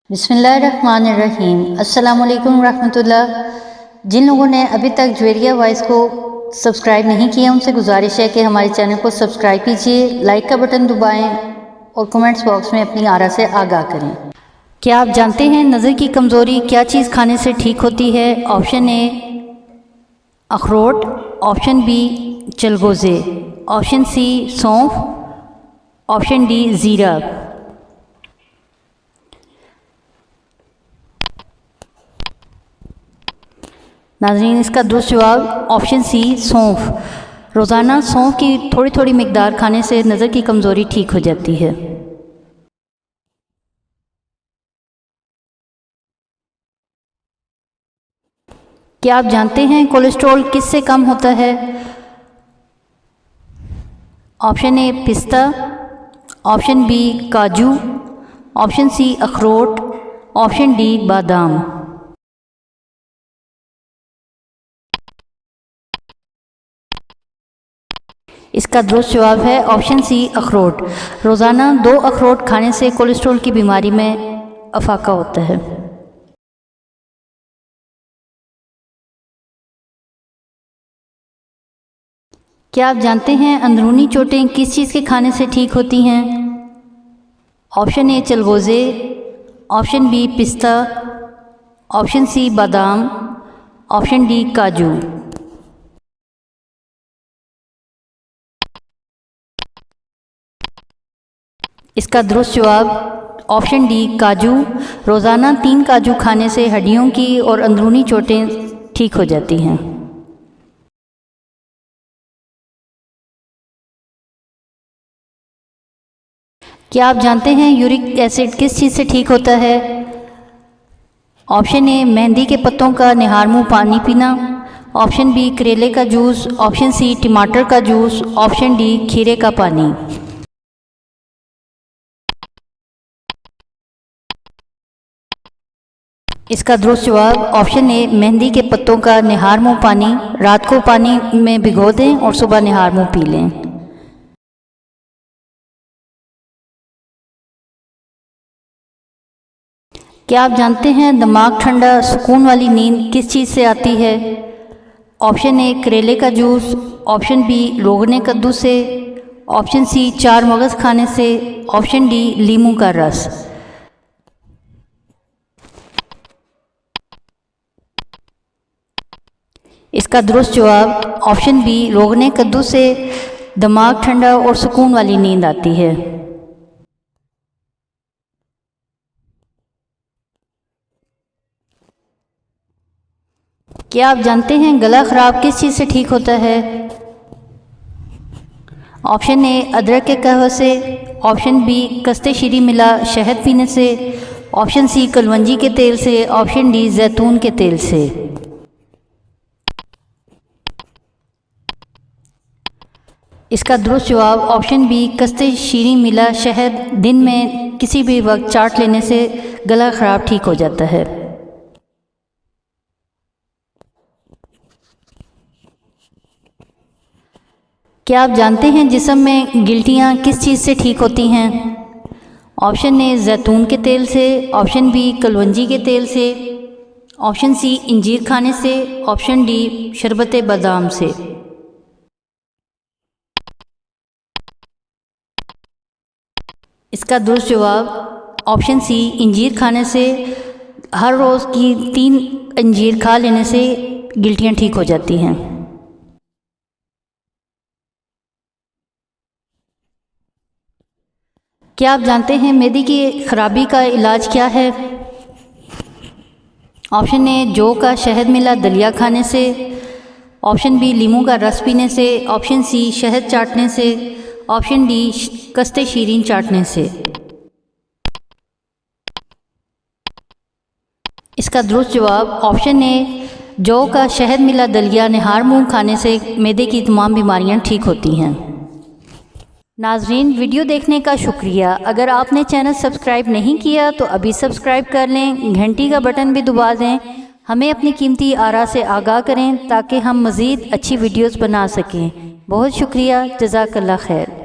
बिस्मिल्लाहिर्रहमानिर्रहीम। अस्सलाम वालेकुम रहमतुल्लाह। जिन लोगों ने अभी तक ज्वेरिया वॉइस को सब्सक्राइब नहीं किया उनसे गुजारिश है कि हमारे चैनल को सब्सक्राइब कीजिए, लाइक का बटन दबाएं और कमेंट्स बॉक्स में अपनी आरा से आगाह करें। क्या आप जानते हैं नज़र की कमज़ोरी क्या चीज़ खाने से ठीक होती है? ऑप्शन ए अखरोट, ऑप्शन बी चलगोज़े, ऑप्शन सी सौंफ, ऑप्शन डी ज़ीरा। नाज़रीन, इसका दुरुस्त जवाब ऑप्शन सी सौंफ। रोज़ाना सौंफ की थोड़ी थोड़ी मिकदार खाने से नज़र की कमज़ोरी ठीक हो जाती है। क्या आप जानते हैं कोलेस्ट्रॉल किससे कम होता है? ऑप्शन ए पिस्ता, ऑप्शन बी काजू, ऑप्शन सी अखरोट, ऑप्शन डी बादाम। इसका दुरुस्त जवाब है ऑप्शन सी अखरोट। रोज़ाना 2 अखरोट खाने से कोलेस्ट्रॉल की बीमारी में अफाका होता है। क्या आप जानते हैं अंदरूनी चोटें किस चीज़ के खाने से ठीक होती हैं? ऑप्शन ए चलगोज़े, ऑप्शन बी पिस्ता, ऑप्शन सी बादाम, ऑप्शन डी काजू। इसका दुरुस्त जवाब ऑप्शन डी काजू। रोज़ाना 3 काजू खाने से हड्डियों की और अंदरूनी चोटें ठीक हो जाती हैं। क्या आप जानते हैं यूरिक एसिड किस चीज़ से ठीक होता है? ऑप्शन ए मेहंदी के पत्तों का निहार मुँह पानी पीना, ऑप्शन बी करेले का जूस, ऑप्शन सी टमाटर का जूस, ऑप्शन डी खीरे का पानी। इसका दुरुस्त जवाब ऑप्शन ए मेहंदी के पत्तों का निहार मुँह पानी रात को पानी में भिगो दें और सुबह निहार मुँह पी लें। क्या आप जानते हैं दिमाग ठंडा सुकून वाली नींद किस चीज़ से आती है? ऑप्शन ए करेले का जूस, ऑप्शन बी रोगने कद्दू से, ऑप्शन सी 4 मगज़ खाने से, ऑप्शन डी लीमू का रस। इसका दुरुस्त जवाब ऑप्शन बी रोगने कद्दू से दिमाग ठंडा और सुकून वाली नींद आती है। क्या आप जानते हैं गला ख़राब किस चीज़ से ठीक होता है? ऑप्शन ए अदरक के कहवे से, ऑप्शन बी कस्ते शीरी मिला शहद पीने से, ऑप्शन सी कलवंजी के तेल से, ऑप्शन डी जैतून के तेल से। इसका दुरुस्त जवाब ऑप्शन बी कस्ते शीरी मिला शहद दिन में किसी भी वक्त चाट लेने से गला ख़राब ठीक हो जाता है। क्या आप जानते हैं जिस्म में गिल्टियाँ किस चीज़ से ठीक होती हैं? ऑप्शन ए जैतून के तेल से, ऑप्शन बी कलवंजी के तेल से, ऑप्शन सी इंजीर खाने से, ऑप्शन डी शरबत बादाम से। इसका दुरुस्त जवाब ऑप्शन सी इंजीर खाने से। हर रोज़ की 3 अंजीर खा लेने से गिल्टियाँ ठीक हो जाती हैं। क्या आप जानते हैं मैदे की खराबी का इलाज क्या है? ऑप्शन ए जौ का शहद मिला दलिया खाने से, ऑप्शन बी लीमू का रस पीने से, ऑप्शन सी शहद चाटने से, ऑप्शन डी कस्ते शीरीन चाटने से। इसका दुरुस्त जवाब ऑप्शन ए जौ का शहद मिला दलिया निहार मुँह खाने से मैदे की तमाम बीमारियां ठीक होती हैं। नाजरीन, वीडियो देखने का शुक्रिया। अगर आपने चैनल सब्सक्राइब नहीं किया तो अभी सब्सक्राइब कर लें, घंटी का बटन भी दबा दें। हमें अपनी कीमती आरा से आगाह करें ताकि हम मज़ीद अच्छी वीडियोस बना सकें। बहुत शुक्रिया। जज़ाकल्लाह खैर।